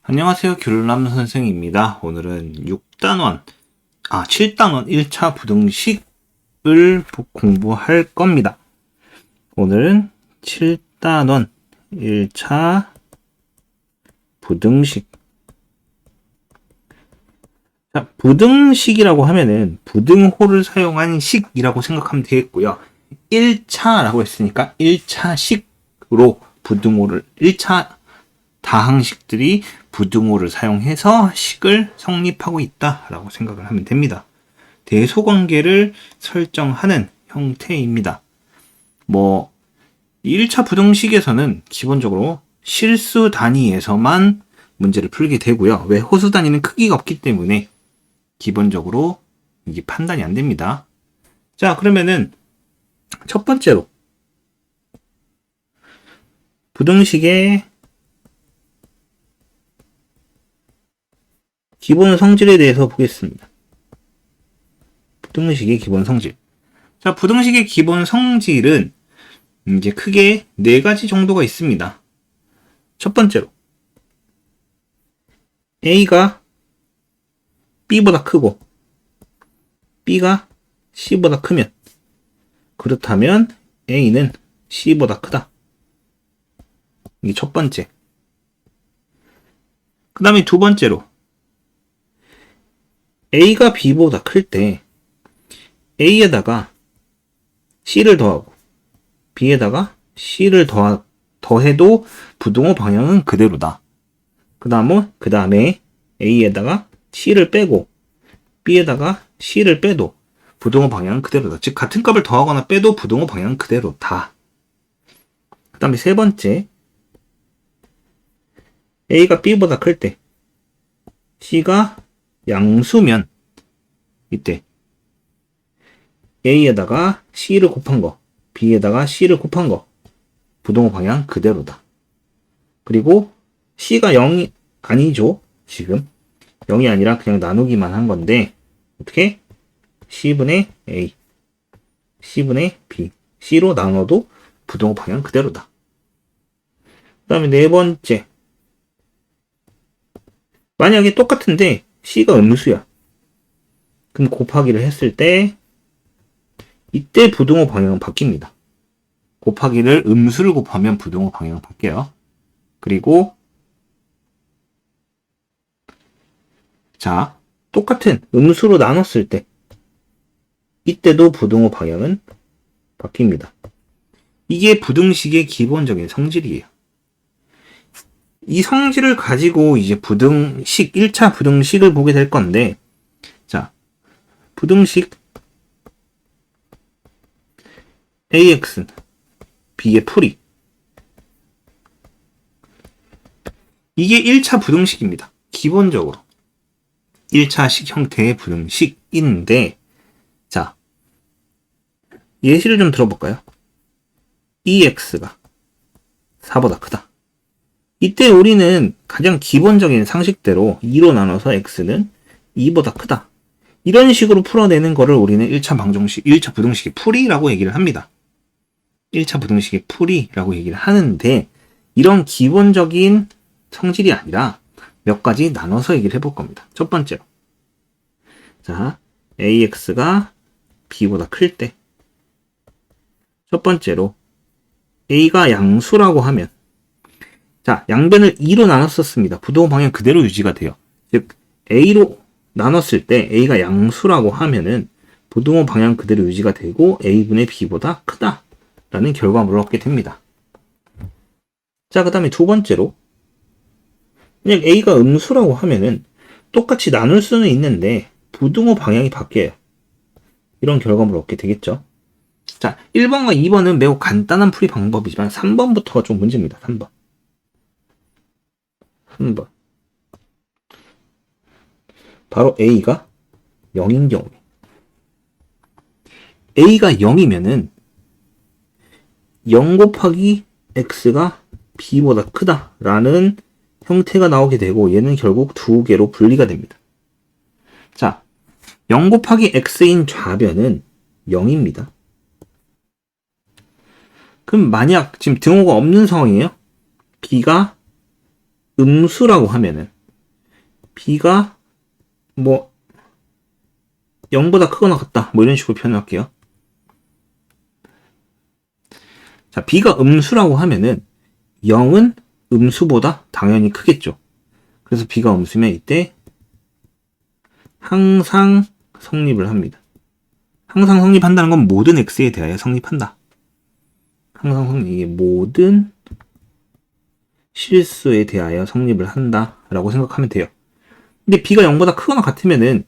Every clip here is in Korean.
안녕하세요. 귤남 선생입니다. 오늘은 7단원 1차 부등식을 공부할 겁니다. 오늘은 7단원 1차 부등식. 자, 부등식이라고 하면은 부등호를 사용한 식이라고 생각하면 되겠고요. 1차라고 했으니까 1차식으로 부등호를 1차 다항식들이 부등호를 사용해서 식을 성립하고 있다라고 생각을 하면 됩니다. 대소관계를 설정하는 형태입니다. 1차 부등식에서는 기본적으로 실수 단위에서만 문제를 풀게 되고요. 왜? 호수 단위는 크기가 없기 때문에 기본적으로 이게 판단이 안 됩니다. 자, 그러면은 첫 번째로 부등식의 기본 성질에 대해서 보겠습니다. 부등식의 기본 성질. 자, 부등식의 기본 성질은 이제 크게 4가지 정도가 있습니다. 첫 번째로 A가 B보다 크고 B가 C보다 크면, 그렇다면 A는 C보다 크다. 이게 첫 번째. 그 다음에 두 번째로 A가 B보다 클 때 A에다가 C를 더하고 B에다가 C를 더해도 부등호 방향은 그대로다. 그 다음에 A에다가 C를 빼고 B에다가 C를 빼도 부등호 방향은 그대로다. 즉 같은 값을 더하거나 빼도 부등호 방향은 그대로다. 그 다음에 세 번째, A가 B보다 클 때 C가 양수면 이때 A에다가 C를 곱한 거, B에다가 C를 곱한 거, 부등호 방향 그대로다. 그리고 C가 0이 아니죠. 지금 0이 아니라 그냥 나누기만 한 건데 어떻게? C분의 A, C분의 B, C로 나눠도 부등호 방향 그대로다. 그 다음에 네 번째, 만약에 똑같은데 C가 음수야. 그럼 곱하기를 했을 때 이때 부등호 방향은 바뀝니다. 곱하기를 음수를 곱하면 부등호 방향은 바뀌어요. 그리고 자, 똑같은 음수로 나눴을 때 이때도 부등호 방향은 바뀝니다. 이게 부등식의 기본적인 성질이에요. 이 성질을 가지고 이제 부등식, 1차 부등식을 보게 될 건데, 자, 부등식 AX, B의 풀이. 이게 1차 부등식입니다. 기본적으로. 1차식 형태의 부등식인데, 자, 예시를 좀 들어볼까요? EX가 4보다 크다. 이때 우리는 가장 기본적인 상식대로 2로 나눠서 X는 2보다 크다. 이런 식으로 풀어내는 거를 우리는 1차 부등식의 풀이라고 얘기를 합니다. 1차 부등식의 풀이라고 얘기를 하는데, 이런 기본적인 성질이 아니라 몇 가지 나눠서 얘기를 해볼 겁니다. 첫 번째로. 자, AX가 B보다 클 때. 첫 번째로, A가 양수라고 하면, 자, 양변을 2로 나눴었습니다. 부등호 방향 그대로 유지가 돼요. 즉, A로 나눴을 때 A가 양수라고 하면은 부등호 방향 그대로 유지가 되고 A분의 B보다 크다라는 결과물을 얻게 됩니다. 자, 그 다음에 두 번째로, 그냥 A가 음수라고 하면은 똑같이 나눌 수는 있는데 부등호 방향이 바뀌어요. 이런 결과물을 얻게 되겠죠. 자, 1번과 2번은 매우 간단한 풀이 방법이지만 3번부터가 좀 문제입니다. 3번. 바로 A가 0인 경우에. A가 0이면은 0 곱하기 X가 B보다 크다라는 형태가 나오게 되고 얘는 결국 두 개로 분리가 됩니다. 자, 0 곱하기 X인 좌변은 0입니다. 그럼 만약 지금 등호가 없는 상황이에요. B가 음수라고 하면은 b가 뭐 0보다 크거나 같다. 뭐 이런 식으로 표현할게요. 자, b가 음수라고 하면은 0은 음수보다 당연히 크겠죠. 그래서 b가 음수면 이때 항상 성립을 합니다. 항상 성립한다는 건 모든 x에 대하여 성립한다. 항상 성립, 이게 모든 실수에 대하여 성립을 한다 라고 생각하면 돼요. 근데 b가 0보다 크거나 같으면은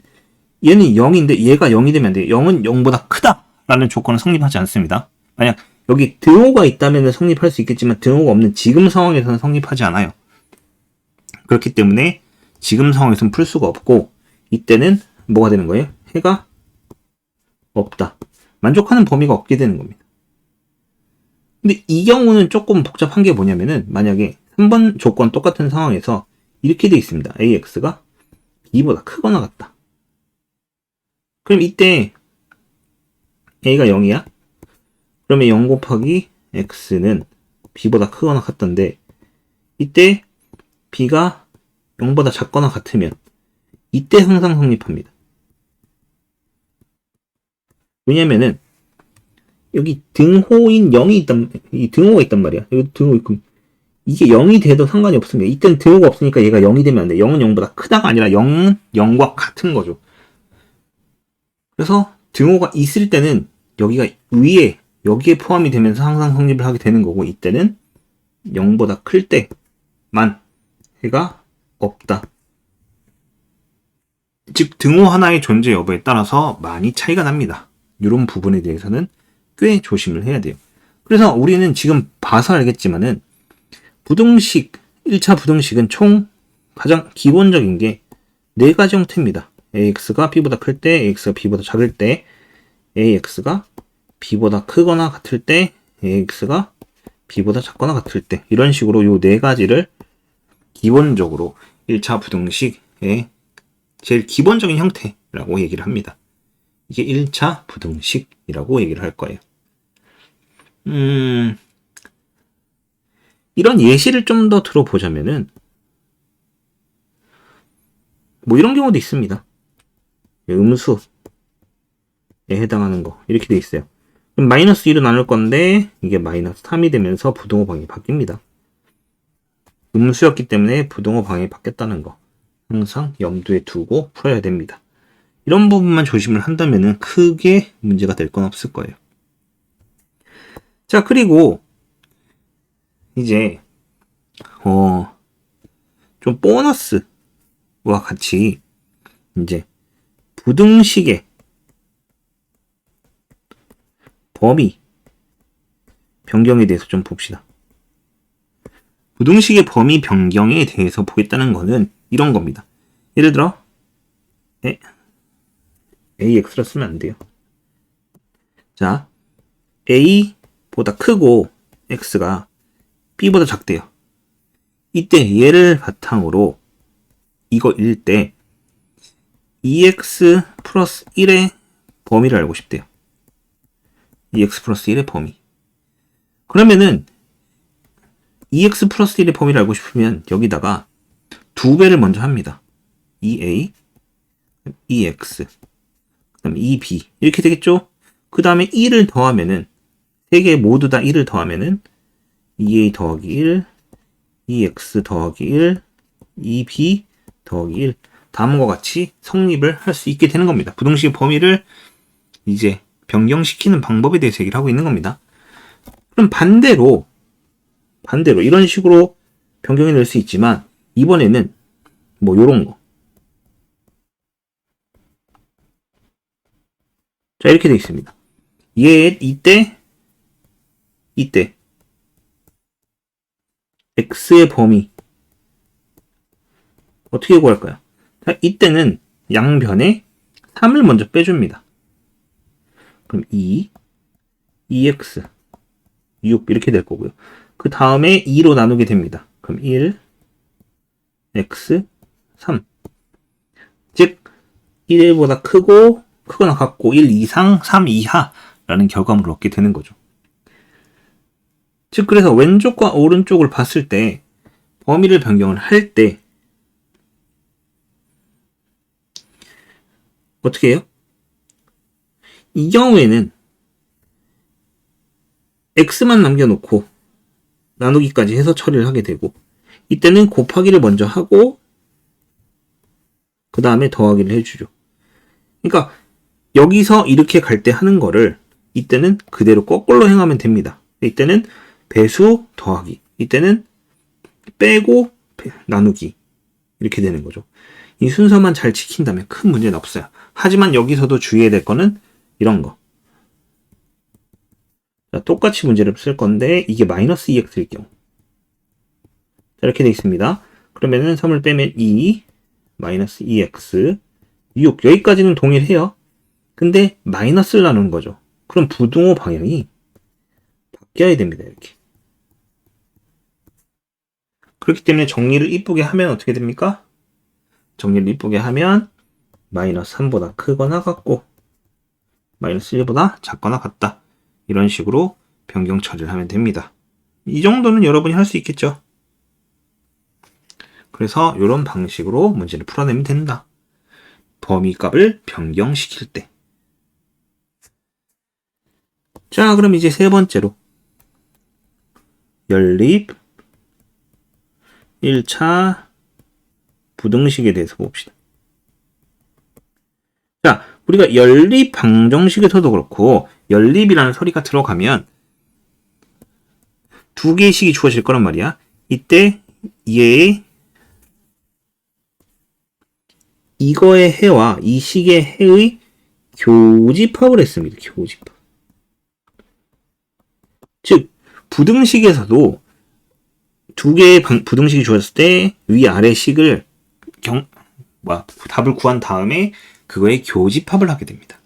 얘는 0인데 얘가 0이 되면 안 돼요. 0은 0보다 크다 라는 조건은 성립하지 않습니다. 만약 여기 등호가 있다면 성립할 수 있겠지만 등호가 없는 지금 상황에서는 성립하지 않아요. 그렇기 때문에 지금 상황에서는 풀 수가 없고 이때는 뭐가 되는 거예요? 해가 없다. 만족하는 범위가 없게 되는 겁니다. 근데 이 경우는 조금 복잡한 게 뭐냐면은 만약에 3번 조건 똑같은 상황에서 이렇게 돼 있습니다. AX가 B보다 크거나 같다. 그럼 이때 A가 0이야? 그러면 0 곱하기 X는 B보다 크거나 같던데 이때 B가 0보다 작거나 같으면 이때 항상 성립합니다. 왜냐면은 여기 등호인 0이 있단, 이 등호가 있단 말이야. 여기 등호 있고 이게 0이 돼도 상관이 없습니다. 이때는 등호가 없으니까 얘가 0이 되면 안 돼. 0은 0보다 크다가 아니라 0은 0과 같은 거죠. 그래서 등호가 있을 때는 여기가 위에 여기에 포함이 되면서 항상 성립을 하게 되는 거고 이때는 0보다 클 때만 해가 없다. 즉 등호 하나의 존재 여부에 따라서 많이 차이가 납니다. 이런 부분에 대해서는 꽤 조심을 해야 돼요. 그래서 우리는 지금 봐서 알겠지만은 부등식, 1차 부등식은 총 가장 기본적인 게 4가지 형태입니다. AX가 B보다 클 때, AX가 B보다 작을 때, AX가 B보다 크거나 같을 때, AX가 B보다 작거나 같을 때 이런 식으로 요 4가지를 기본적으로 1차 부등식의 제일 기본적인 형태라고 얘기를 합니다. 이게 1차 부등식이라고 얘기를 할 거예요. 이런 예시를 좀 더 들어보자면은 뭐 이런 경우도 있습니다. 음수에 해당하는 거 이렇게 돼 있어요. 그럼 마이너스 1로 나눌 건데 이게 마이너스 3이 되면서 부등호 방이 바뀝니다. 음수였기 때문에 부등호 방이 바뀌었다는 거 항상 염두에 두고 풀어야 됩니다. 이런 부분만 조심을 한다면은 크게 문제가 될 건 없을 거예요. 자, 그리고 이제 좀 보너스와 같이 이제 부등식의 범위 변경에 대해서 좀 봅시다. 부등식의 범위 변경에 대해서 보겠다는 거는 이런 겁니다. 예를 들어 AX라 쓰면 안 돼요. 자, A보다 크고 X가 B보다 작대요. 이때 얘를 바탕으로 이거일 때 EX 플러스 1의 범위를 알고 싶대요. EX 플러스 1의 범위. 그러면은 EX 플러스 1의 범위를 알고 싶으면 여기다가 2배를 먼저 합니다. EA, EX, 그 다음에 EB 이렇게 되겠죠? 그 다음에 1을 더하면은 3개 모두 다 1을 더하면은 EA 더하기 1, EX 더하기 1, EB 더하기 1 다음과 같이 성립을 할 수 있게 되는 겁니다. 부등식의 범위를 이제 변경시키는 방법에 대해서 얘기를 하고 있는 겁니다. 그럼 반대로 이런 식으로 변경이 될 수 있지만 이번에는 뭐 요런 거. 자, 이렇게 되어 있습니다. 이때 x의 범위 어떻게 구할까요? 자, 이때는 양변에 3을 먼저 빼줍니다. 그럼 2x 6 이렇게 될 거고요. 그 다음에 2로 나누게 됩니다. 그럼 1 x 3 즉 1보다 크거나 같고 1 이상 3 이하라는 결과물을 얻게 되는 거죠. 즉 그래서 왼쪽과 오른쪽을 봤을 때 범위를 변경을 할 때 어떻게 해요? 이 경우에는 x만 남겨놓고 나누기까지 해서 처리를 하게 되고, 이때는 곱하기를 먼저 하고 그 다음에 더하기를 해주죠. 그러니까 여기서 이렇게 갈 때 하는 거를 이때는 그대로 거꾸로 행하면 됩니다. 이때는 배수 더하기, 이때는 빼고 나누기, 이렇게 되는 거죠. 이 순서만 잘 지킨다면 큰 문제는 없어요. 하지만 여기서도 주의해야 될 거는 이런 거. 자, 똑같이 문제를 쓸 건데 이게 마이너스 2x일 경우. 자, 이렇게 되어 있습니다. 그러면은 3을 빼면 2, 마이너스 2x, 6. 여기까지는 동일해요. 근데 마이너스를 나누는 거죠. 그럼 부등호 방향이 바뀌어야 됩니다. 이렇게. 그렇기 때문에 정리를 이쁘게 하면 어떻게 됩니까? 정리를 이쁘게 하면 마이너스 3보다 크거나 같고 마이너스 1보다 작거나 같다. 이런 식으로 변경 처리를 하면 됩니다. 이 정도는 여러분이 할 수 있겠죠. 그래서 이런 방식으로 문제를 풀어내면 된다. 범위값을 변경시킬 때. 자, 그럼 이제 세 번째로 연립 1차 부등식에 대해서 봅시다. 자, 우리가 연립 방정식에서도 그렇고 연립이라는 소리가 들어가면 두 개의 식이 주어질 거란 말이야. 이때 얘의 이거의 해와 이 식의 해의 교집합을 했습니다. 교집합. 즉 부등식에서도 두 개의 부등식이 주어졌을 때 위아래 식을 답을 구한 다음에 그거의 교집합을 하게 됩니다.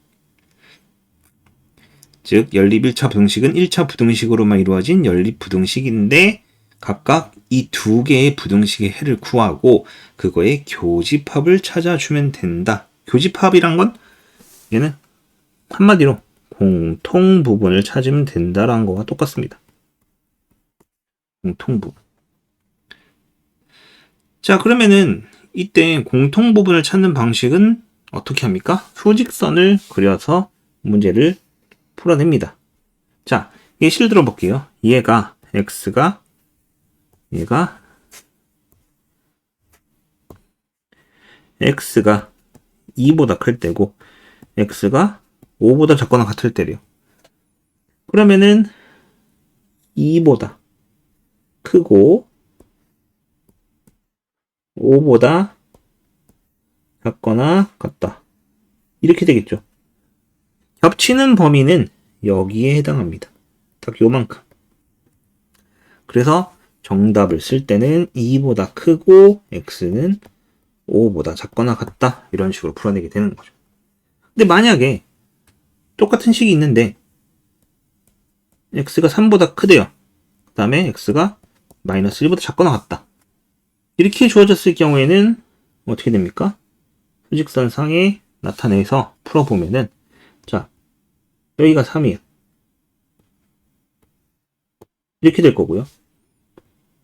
즉 연립 1차 부등식은 1차 부등식으로만 이루어진 연립 부등식인데 각각 이 두 개의 부등식의 해를 구하고 그거의 교집합을 찾아주면 된다. 교집합이란 건 얘는 한마디로 공통 부분을 찾으면 된다라는 거와 똑같습니다. 공통 부분. 자, 그러면은 이때 공통 부분을 찾는 방식은 어떻게 합니까? 수직선을 그려서 문제를 풀어냅니다. 자, 예시를 들어볼게요. 얘가 x가 2보다 클 때고 x가 5보다 작거나 같을 때래요. 그러면은 2보다 크고 5보다 작거나 같다. 이렇게 되겠죠. 겹치는 범위는 여기에 해당합니다. 딱 요만큼. 그래서 정답을 쓸 때는 2보다 크고 x는 5보다 작거나 같다. 이런 식으로 풀어내게 되는 거죠. 근데 만약에 똑같은 식이 있는데 x가 3보다 크대요. 그 다음에 x가 마이너스 1보다 작거나 같다. 이렇게 주어졌을 경우에는 어떻게 됩니까? 수직선상에 나타내서 풀어보면은 자, 여기가 3이에요. 이렇게 될 거고요.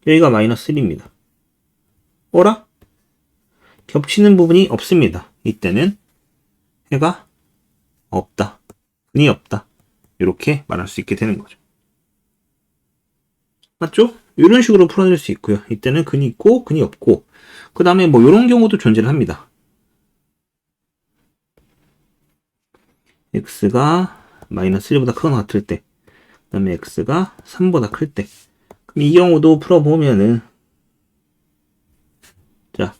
여기가 마이너스 1입니다. 어라? 겹치는 부분이 없습니다. 이때는 해가 없다. 근이 없다. 이렇게 말할 수 있게 되는 거죠. 맞죠? 이런 식으로 풀어낼 수 있고요. 이때는 근이 있고 근이 없고 그 다음에 뭐 이런 경우도 존재를 합니다. x가 마이너스 1보다 크거나 같을 때 그 다음에 x가 3보다 클 때 그럼 이 경우도 풀어보면은 자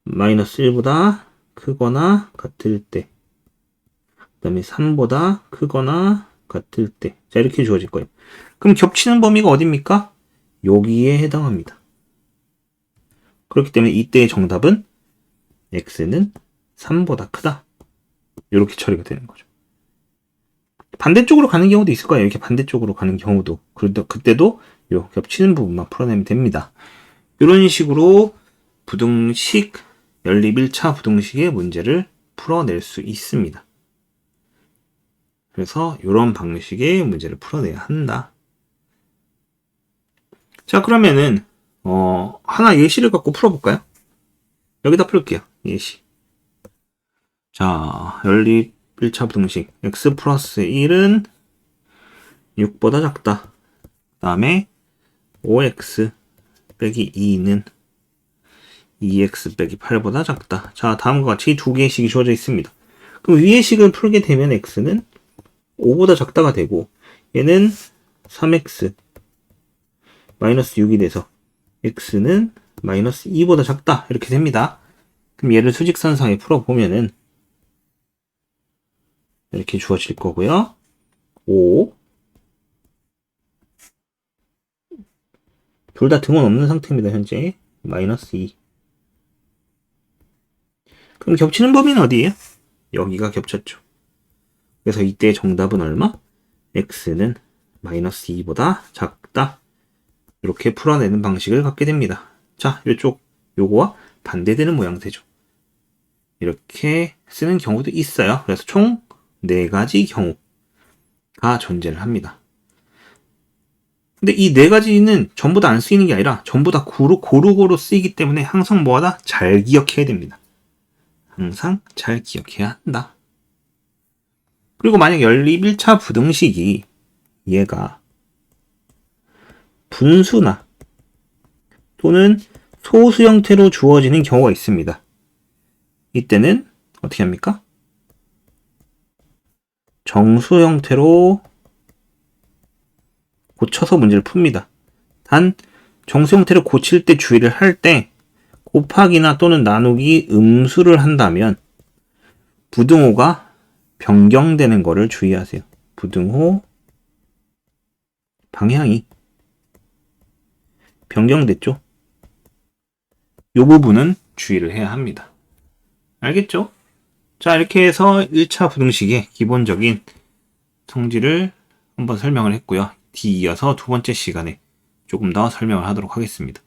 마이너스 1보다 크거나 같을 때 그 다음에 3보다 크거나 같을 때 자 이렇게 주어질 거예요. 그럼 겹치는 범위가 어딥니까? 여기에 해당합니다. 그렇기 때문에 이때의 정답은 x는 3보다 크다. 이렇게 처리가 되는 거죠. 반대쪽으로 가는 경우도 있을 거예요. 이렇게 반대쪽으로 가는 경우도. 그때도 요 겹치는 부분만 풀어내면 됩니다. 이런 식으로 부등식, 연립 1차 부등식의 문제를 풀어낼 수 있습니다. 그래서 이런 방식의 문제를 풀어내야 한다. 자, 그러면은 하나 예시를 갖고 풀어볼까요? 여기다 풀게요. 예시. 자, 연립 1차 부등식 x 플러스 1은 6보다 작다. 그 다음에 5x 빼기 2는 2x 빼기 8보다 작다. 자, 다음과 같이 두 개의 식이 주어져 있습니다. 그럼 위의 식을 풀게 되면 x는 5보다 작다가 되고 얘는 3x 마이너스 6이 돼서 x는 마이너스 2보다 작다 이렇게 됩니다. 그럼 얘를 수직선상에 풀어보면은 이렇게 주어질 거고요. 5 둘 다 등원 없는 상태입니다. 현재 마이너스 2. 그럼 겹치는 범위는 어디예요? 여기가 겹쳤죠. 그래서 이때 정답은 얼마? x는 마이너스 2보다 작다. 이렇게 풀어내는 방식을 갖게 됩니다. 자, 이쪽 요거와 반대되는 모양새죠. 이렇게 쓰는 경우도 있어요. 그래서 총 4가지 경우가 존재를 합니다. 근데 이 4가지는 전부 다 안 쓰이는 게 아니라 전부 다 고루고루 쓰이기 때문에 항상 뭐하다? 잘 기억해야 됩니다. 항상 잘 기억해야 한다. 그리고 만약 연립 1차 부등식이 얘가 분수나 또는 소수 형태로 주어지는 경우가 있습니다. 이때는 어떻게 합니까? 정수 형태로 고쳐서 문제를 풉니다. 단 정수 형태를 고칠 때 주의를 할 때 곱하기나 또는 나누기 음수를 한다면 부등호가 변경되는 거를 주의하세요. 부등호 방향이 변경됐죠? 이 부분은 주의를 해야 합니다. 알겠죠? 자, 이렇게 해서 1차 부등식의 기본적인 성질을 한번 설명을 했고요. 뒤이어서 두 번째 시간에 조금 더 설명을 하도록 하겠습니다.